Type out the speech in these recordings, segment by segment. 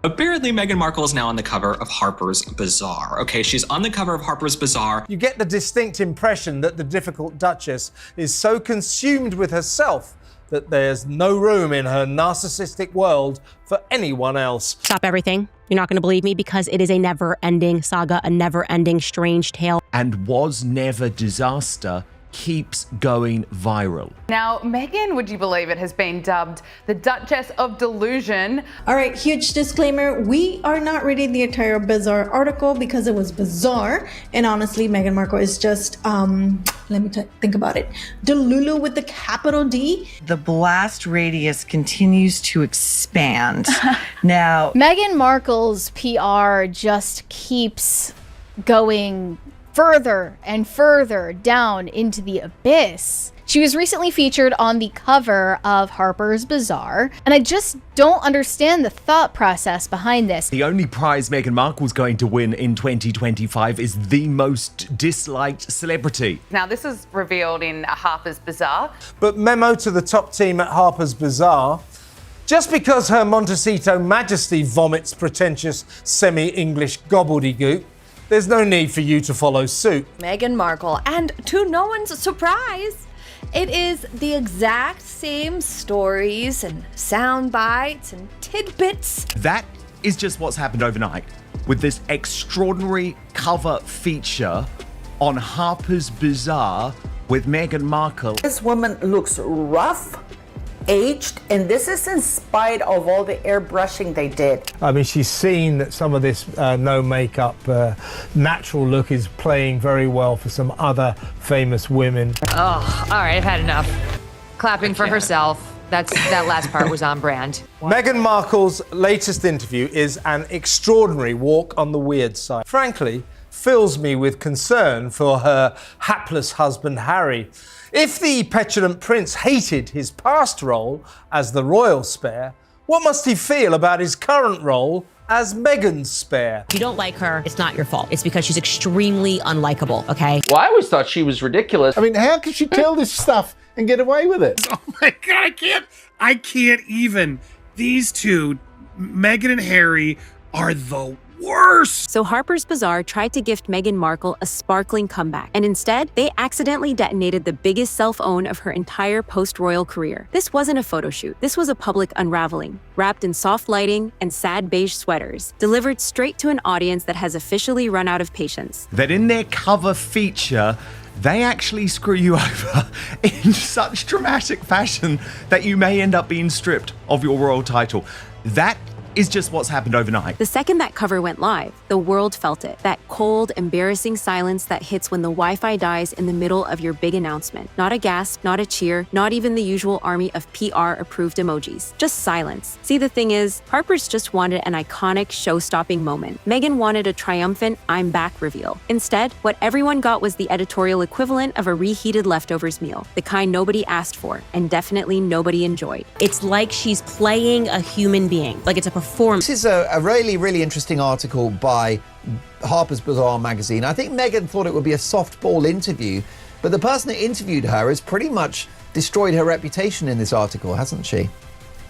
Apparently, Meghan Markle is now on the cover of Harper's Bazaar. Okay, she's on the cover of Harper's Bazaar. You get the distinct impression that the difficult Duchess is so consumed with herself that there's no room in her narcissistic world for anyone else. Stop everything. You're not going to believe me because it is a never-ending saga, a never-ending strange tale. And was never disaster keeps going viral. Now, Meghan, would you believe it, has been dubbed the Duchess of Delusion. All right, huge disclaimer. We are not reading the entire Bazaar article because it was bizarre. And honestly, Meghan Markle is just, let me think about it. Delulu with the capital D. The blast radius continues to expand. Now, Meghan Markle's PR just keeps going further and further down into the abyss. She was recently featured on the cover of Harper's Bazaar, and I just don't understand the thought process behind this. The only prize Meghan Markle's going to win in 2025 is the most disliked celebrity. Now, this is revealed in Harper's Bazaar. But memo to the top team at Harper's Bazaar: just because Her Montecito Majesty vomits pretentious semi-English gobbledygook, there's no need for you to follow suit. Meghan Markle, and to no one's surprise, it is the exact same stories and sound bites and tidbits. That is just what's happened overnight with this extraordinary cover feature on Harper's Bazaar with Meghan Markle. This woman looks rough, aged, and this is in spite of all the airbrushing they did. I mean, she's seen that some of this no makeup, natural look is playing very well for some other famous women. Oh, all right, I've had enough. Clapping for herself. That last part was on brand. Meghan Markle's latest interview is an extraordinary walk on the weird side. Frankly, fills me with concern for her hapless husband, Harry. If the petulant prince hated his past role as the royal spare, what must he feel about his current role as Meghan's spare? If you don't like her, it's not your fault. It's because she's extremely unlikable, okay? Well, I always thought she was ridiculous. I mean, how could she tell this stuff and get away with it? Oh my God, I can't even. These two, Meghan and Harry, are the worst. So Harper's Bazaar tried to gift Meghan Markle a sparkling comeback, and instead, they accidentally detonated the biggest self-own of her entire post-royal career. This wasn't a photo shoot. This was a public unraveling, wrapped in soft lighting and sad beige sweaters, delivered straight to an audience that has officially run out of patience. That in their cover feature, they actually screw you over in such dramatic fashion that you may end up being stripped of your royal title. That is just what's happened overnight. The second that cover went live, the world felt it. That cold, embarrassing silence that hits when the Wi-Fi dies in the middle of your big announcement. Not a gasp, not a cheer, not even the usual army of PR-approved emojis. Just silence. See, the thing is, Harper's just wanted an iconic, show-stopping moment. Meghan wanted a triumphant "I'm back" reveal. Instead, what everyone got was the editorial equivalent of a reheated leftovers meal, the kind nobody asked for, and definitely nobody enjoyed. It's like she's playing a human being, like it's a performance. This is a really, really interesting article by Harper's Bazaar magazine. I think Meghan thought it would be a softball interview, but the person that interviewed her has pretty much destroyed her reputation in this article, hasn't she?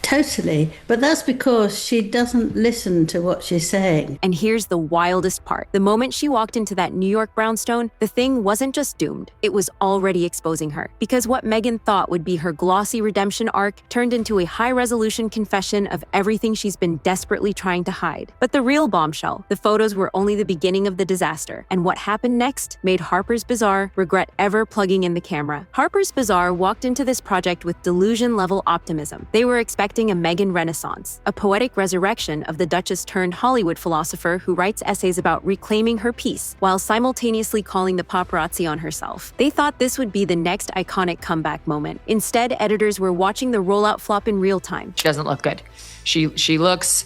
Totally, but that's because she doesn't listen to what she's saying. And here's the wildest part. The moment she walked into that New York brownstone, the thing wasn't just doomed. It was already exposing her. Because what Meghan thought would be her glossy redemption arc turned into a high-resolution confession of everything she's been desperately trying to hide. But the real bombshell, the photos were only the beginning of the disaster. And what happened next made Harper's Bazaar regret ever plugging in the camera. Harper's Bazaar walked into this project with delusion-level optimism. They were expecting a Meghan renaissance, a poetic resurrection of the Duchess-turned-Hollywood philosopher who writes essays about reclaiming her peace while simultaneously calling the paparazzi on herself. They thought this would be the next iconic comeback moment. Instead, editors were watching the rollout flop in real time. She doesn't look good. She looks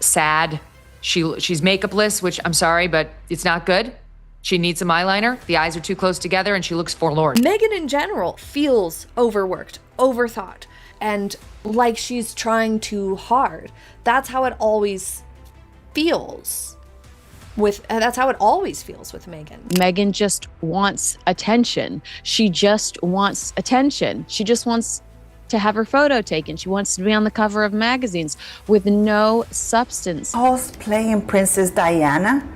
sad. She's makeupless, which I'm sorry, but it's not good. She needs some eyeliner. The eyes are too close together and she looks forlorn. Meghan in general feels overworked, overthought, and like she's trying too hard. That's how it always feels with Meghan. Meghan just wants attention. She just wants attention. She just wants to have her photo taken. She wants to be on the cover of magazines with no substance. Cosplaying Princess Diana,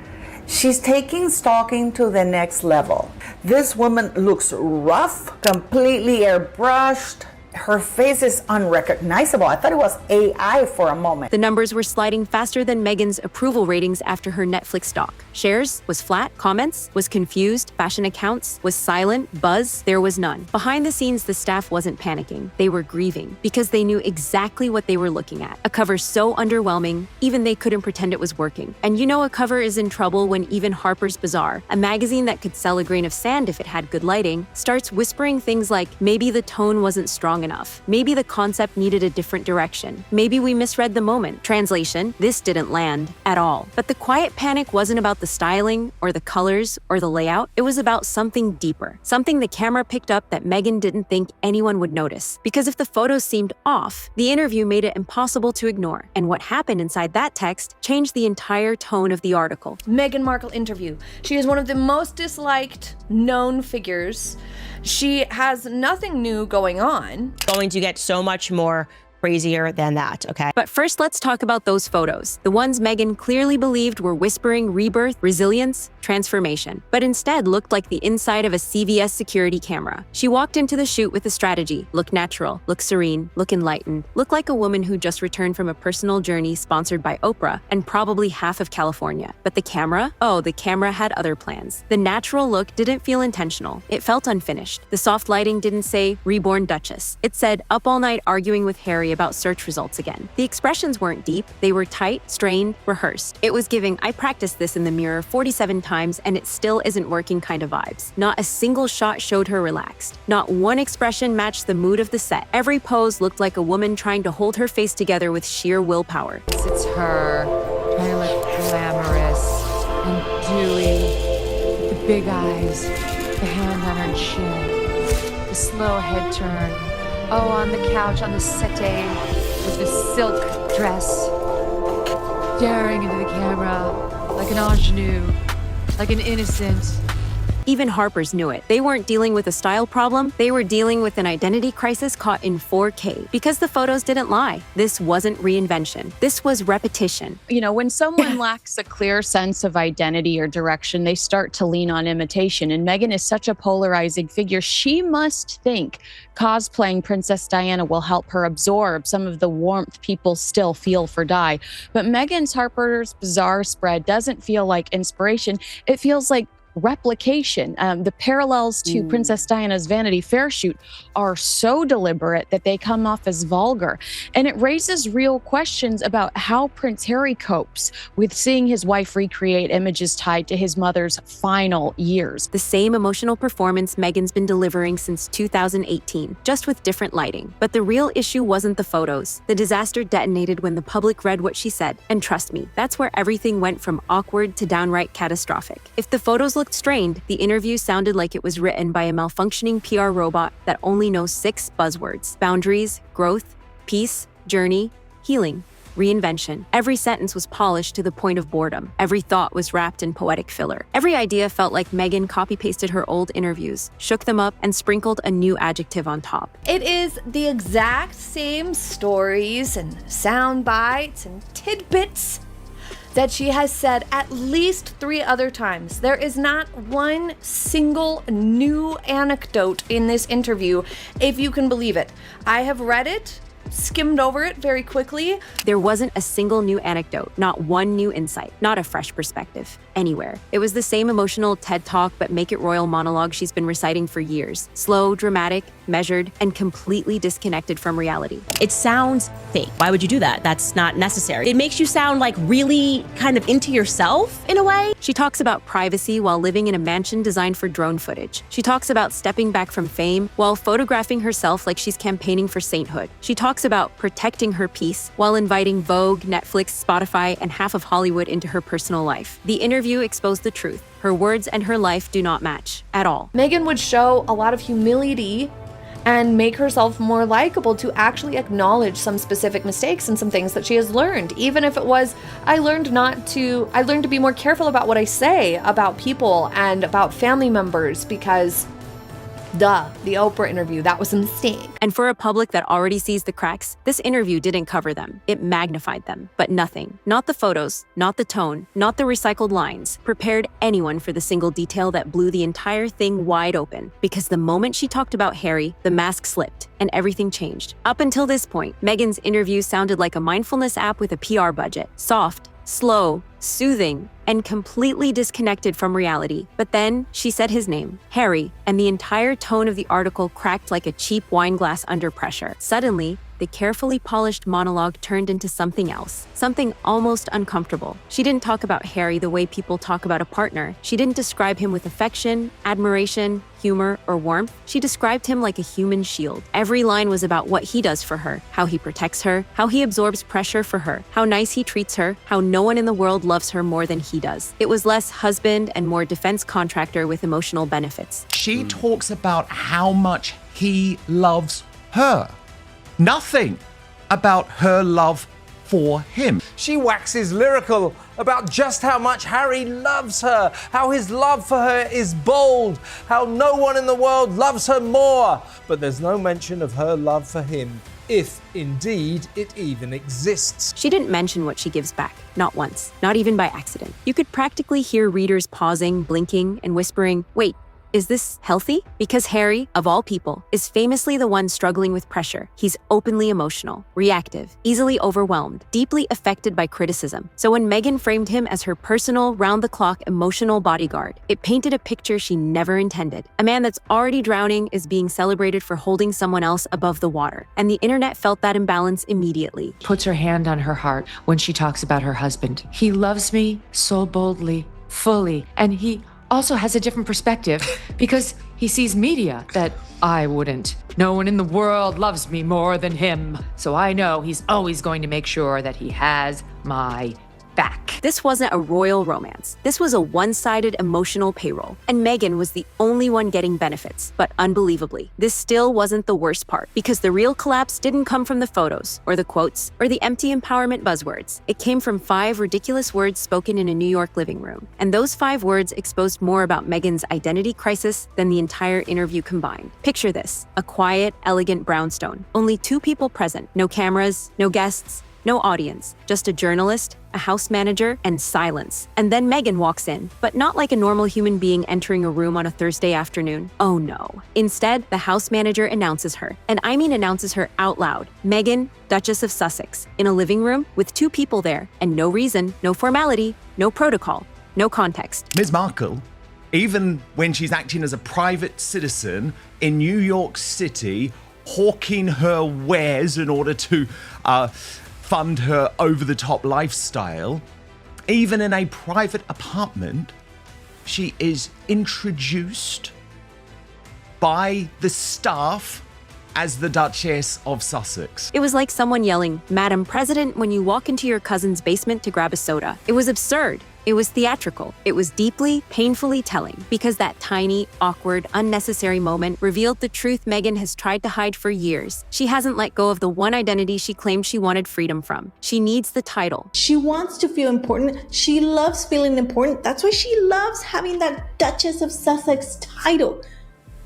she's taking stalking to the next level. This woman looks rough, completely airbrushed. Her face is unrecognizable. I thought it was AI for a moment. The numbers were sliding faster than Meghan's approval ratings after her Netflix doc. Shares was flat, comments was confused, fashion accounts was silent, buzz, there was none. Behind the scenes, the staff wasn't panicking. They were grieving because they knew exactly what they were looking at. A cover so underwhelming, even they couldn't pretend it was working. And you know a cover is in trouble when even Harper's Bazaar, a magazine that could sell a grain of sand if it had good lighting, starts whispering things like, maybe the tone wasn't strong enough. Maybe the concept needed a different direction. Maybe we misread the moment. Translation, this didn't land at all. But the quiet panic wasn't about the styling or the colors or the layout. It was about something deeper. Something the camera picked up that Meghan didn't think anyone would notice. Because if the photos seemed off, the interview made it impossible to ignore. And what happened inside that text changed the entire tone of the article. Meghan Markle interview. She is one of the most disliked known figures. She has nothing new going on. Going to get so much more crazier than that, okay? But first, let's talk about those photos. The ones Meghan clearly believed were whispering rebirth, resilience, transformation, but instead looked like the inside of a CVS security camera. She walked into the shoot with a strategy: look natural, look serene, look enlightened, look like a woman who just returned from a personal journey sponsored by Oprah and probably half of California. But the camera? Oh, the camera had other plans. The natural look didn't feel intentional. It felt unfinished. The soft lighting didn't say reborn Duchess. It said up all night arguing with Harry about search results again. The expressions weren't deep. They were tight, strained, rehearsed. It was giving, I practiced this in the mirror 47 times and it still isn't working kind of vibes. Not a single shot showed her relaxed. Not one expression matched the mood of the set. Every pose looked like a woman trying to hold her face together with sheer willpower. It's her trying to look glamorous and dewy, with the big eyes, the hand on her chin, the slow head turn. Oh, on the couch, on the settee, with the silk dress, staring into the camera like an ingenue, like an innocent. Even Harper's knew it. They weren't dealing with a style problem, they were dealing with an identity crisis caught in 4K. Because the photos didn't lie. This wasn't reinvention. This was repetition. You know, when someone lacks a clear sense of identity or direction, they start to lean on imitation. And Meghan is such a polarizing figure. She must think cosplaying Princess Diana will help her absorb some of the warmth people still feel for Di. But Meghan's Harper's Bazaar spread doesn't feel like inspiration. It feels like replication. The parallels to Princess Diana's Vanity Fair shoot are so deliberate that they come off as vulgar. And it raises real questions about how Prince Harry copes with seeing his wife recreate images tied to his mother's final years. The same emotional performance Meghan's been delivering since 2018, just with different lighting. But the real issue wasn't the photos. The disaster detonated when the public read what she said. And trust me, that's where everything went from awkward to downright catastrophic. If the photos looked strained, the interview sounded like it was written by a malfunctioning PR robot that only knows 6 buzzwords: boundaries, growth, peace, journey, healing, reinvention. Every sentence was polished to the point of boredom. Every thought was wrapped in poetic filler. Every idea felt like Meghan copy-pasted her old interviews, shook them up, and sprinkled a new adjective on top. It is the exact same stories and sound bites and tidbits that she has said at least 3 other times. There is not one single new anecdote in this interview, if you can believe it. I have read it, skimmed over it very quickly. There wasn't a single new anecdote, not one new insight, not a fresh perspective, anywhere. It was the same emotional TED Talk but make it royal monologue she's been reciting for years. Slow, dramatic, measured, and completely disconnected from reality. It sounds fake. Why would you do that? That's not necessary. It makes you sound like really kind of into yourself in a way. She talks about privacy while living in a mansion designed for drone footage. She talks about stepping back from fame while photographing herself like she's campaigning for sainthood. She talks about protecting her peace while inviting Vogue, Netflix, Spotify, and half of Hollywood into her personal life. The interview exposed the truth. Her words and her life do not match at all. Meghan would show a lot of humility and make herself more likable to actually acknowledge some specific mistakes and some things that she has learned. Even if it was, I learned to be more careful about what I say about people and about family members, because Duh, the Oprah interview, that was a mistake. And for a public that already sees the cracks, this interview didn't cover them. It magnified them. But nothing, not the photos, not the tone, not the recycled lines, prepared anyone for the single detail that blew the entire thing wide open. Because the moment she talked about Harry, the mask slipped and everything changed. Up until this point, Meghan's interview sounded like a mindfulness app with a PR budget. Soft, slow, soothing, and completely disconnected from reality. But then she said his name, Harry, and the entire tone of the article cracked like a cheap wine glass under pressure. Suddenly, the carefully polished monologue turned into something else, something almost uncomfortable. She didn't talk about Harry the way people talk about a partner. She didn't describe him with affection, admiration, humor, or warmth. She described him like a human shield. Every line was about what he does for her, how he protects her, how he absorbs pressure for her, how nice he treats her, how no one in the world loves her more than he does. It was less husband and more defense contractor with emotional benefits. She talks about how much he loves her. Nothing about her love for him. She waxes lyrical about just how much Harry loves her, how his love for her is bold, how no one in the world loves her more. But there's no mention of her love for him, if indeed it even exists. She didn't mention what she gives back, not once, not even by accident. You could practically hear readers pausing, blinking, and whispering, wait, is this healthy? Because Harry, of all people, is famously the one struggling with pressure. He's openly emotional, reactive, easily overwhelmed, deeply affected by criticism. So when Meghan framed him as her personal, round-the-clock emotional bodyguard, it painted a picture she never intended. A man that's already drowning is being celebrated for holding someone else above the water. And the internet felt that imbalance immediately. Puts her hand on her heart when she talks about her husband. He loves me so boldly, fully, and he also has a different perspective because he sees media that I wouldn't. No one in the world loves me more than him. So I know he's always going to make sure that he has my back. This wasn't a royal romance. This was a one-sided emotional payroll. And Meghan was the only one getting benefits. But unbelievably, this still wasn't the worst part, because the real collapse didn't come from the photos, or the quotes, or the empty empowerment buzzwords. It came from 5 ridiculous words spoken in a New York living room. And those 5 words exposed more about Meghan's identity crisis than the entire interview combined. Picture this, a quiet, elegant brownstone. Only 2 people present, no cameras, no guests, no audience, just a journalist, a house manager, and silence. And then Meghan walks in, but not like a normal human being entering a room on a Thursday afternoon. Oh no. Instead, the house manager announces her. And I mean announces her out loud. Meghan, Duchess of Sussex, in a living room with 2 people there, and no reason, no formality, no protocol, no context. Ms. Markle, even when she's acting as a private citizen in New York City, hawking her wares in order to fund her over-the-top lifestyle, even in a private apartment, she is introduced by the staff as the Duchess of Sussex. It was like someone yelling, "Madam President," when you walk into your cousin's basement to grab a soda. It was absurd. It was theatrical. It was deeply, painfully telling, because that tiny, awkward, unnecessary moment revealed the truth Meghan has tried to hide for years. She hasn't let go of the one identity she claimed she wanted freedom from. She needs the title. She wants to feel important. She loves feeling important. That's why she loves having that Duchess of Sussex title.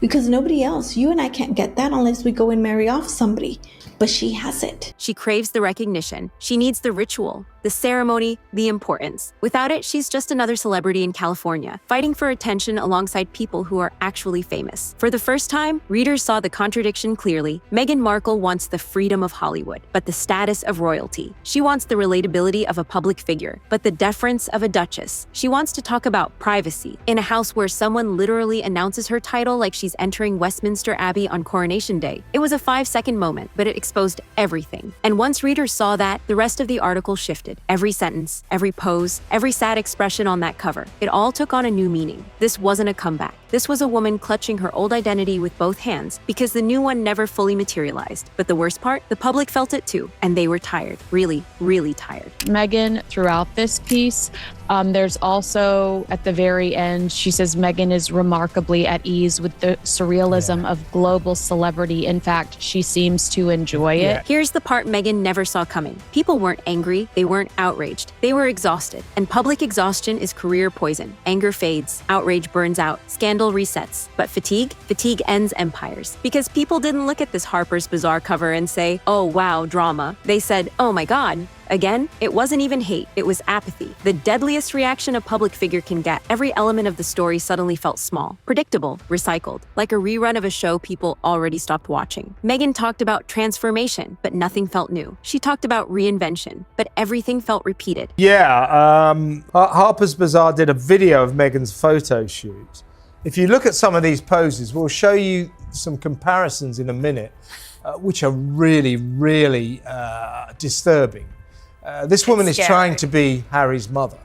Because nobody else, you and I can't get that unless we go and marry off somebody. But she has it. She craves the recognition. She needs the ritual, the ceremony, the importance. Without it, she's just another celebrity in California, fighting for attention alongside people who are actually famous. For the first time, readers saw the contradiction clearly. Meghan Markle wants the freedom of Hollywood, but the status of royalty. She wants the relatability of a public figure, but the deference of a duchess. She wants to talk about privacy in a house where someone literally announces her title like she's entering Westminster Abbey on Coronation Day. It was a 5-second moment, but it exposed everything. And once readers saw that, the rest of the article shifted. Every sentence, every pose, every sad expression on that cover. It all took on a new meaning. This wasn't a comeback. This was a woman clutching her old identity with both hands because the new one never fully materialized. But the worst part, the public felt it too, and they were tired. Really, really tired. Meghan, throughout this piece, There's also at the very end, she says Meghan is remarkably at ease with the surrealism of global celebrity. In fact, she seems to enjoy it. Here's the part Meghan never saw coming. People weren't angry, they weren't outraged. They were exhausted. And public exhaustion is career poison. Anger fades, outrage burns out, scandal resets. But fatigue ends empires. Because people didn't look at this Harper's Bazaar cover and say, oh wow, drama. They said, oh my God. Again, it wasn't even hate, it was apathy. The deadliest reaction a public figure can get. Every element of the story suddenly felt small, predictable, recycled, like a rerun of a show people already stopped watching. Meghan talked about transformation, but nothing felt new. She talked about reinvention, but everything felt repeated. Harper's Bazaar did a video of Meghan's photo shoot. If you look at some of these poses, we'll show you some comparisons in a minute, which are really, really disturbing. This woman is trying to be Harry's mother.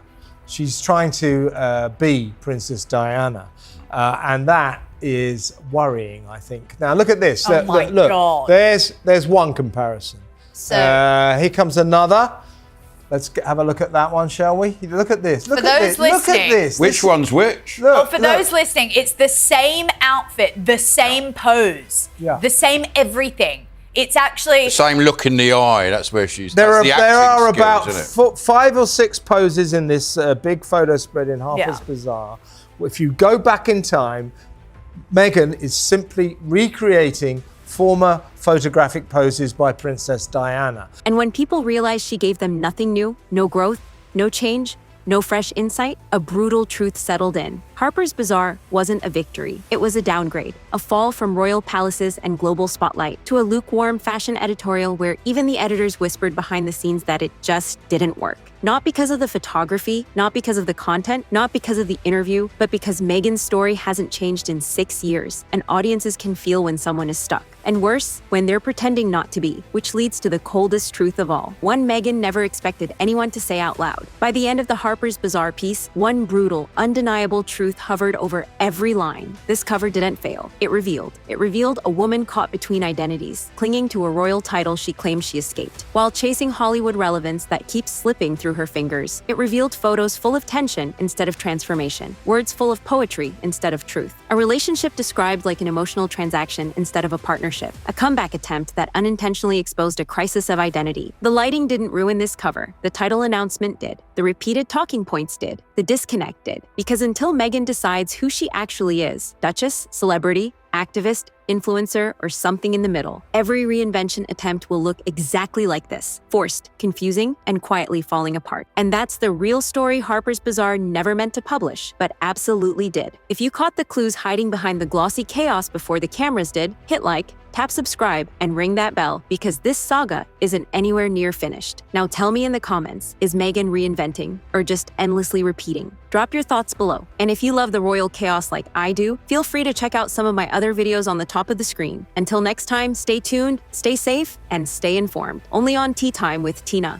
She's trying to be Princess Diana. And that is worrying, I think. Now, look at this. Oh my God. There's one comparison. So, here comes another. Let's have a look at that one, shall we? Look at this. Look at this. Look at this. Which one's which? Look, for those listening, it's the same outfit, the same pose, the same everything. It's actually the same look in the eye. That's where she's. There are skills, about 5 or 6 poses in this big photo spread in Harper's Bazaar. If you go back in time, Meghan is simply recreating former photographic poses by Princess Diana. And when people realized she gave them nothing new, no growth, no change, no fresh insight, a brutal truth settled in. Harper's Bazaar wasn't a victory. It was a downgrade, a fall from royal palaces and global spotlight to a lukewarm fashion editorial where even the editors whispered behind the scenes that it just didn't work. Not because of the photography, not because of the content, not because of the interview, but because Meghan's story hasn't changed in 6 years, and audiences can feel when someone is stuck. And worse, when they're pretending not to be, which leads to the coldest truth of all. One Meghan never expected anyone to say out loud. By the end of the Harper's Bazaar piece, one brutal, undeniable truth hovered over every line. This cover didn't fail. It revealed. It revealed a woman caught between identities, clinging to a royal title she claimed she escaped, while chasing Hollywood relevance that keeps slipping through her fingers. It revealed photos full of tension instead of transformation, words full of poetry instead of truth, a relationship described like an emotional transaction instead of a partnership, a comeback attempt that unintentionally exposed a crisis of identity. The lighting didn't ruin this cover. The title announcement did. The repeated talking points did. The disconnect did. Because until Meghan decides who she actually is, Duchess, celebrity, activist, influencer, or something in the middle, every reinvention attempt will look exactly like this: forced, confusing, and quietly falling apart. And that's the real story Harper's Bazaar never meant to publish, but absolutely did. If you caught the clues hiding behind the glossy chaos before the cameras did, hit like, tap subscribe, and ring that bell, because this saga isn't anywhere near finished. Now tell me in the comments, is Meghan reinventing or just endlessly repeating? Drop your thoughts below. And if you love the royal chaos like I do, feel free to check out some of my other videos on the top of the screen. Until next time, stay tuned, stay safe, and stay informed. Only on Tea Time with Tina.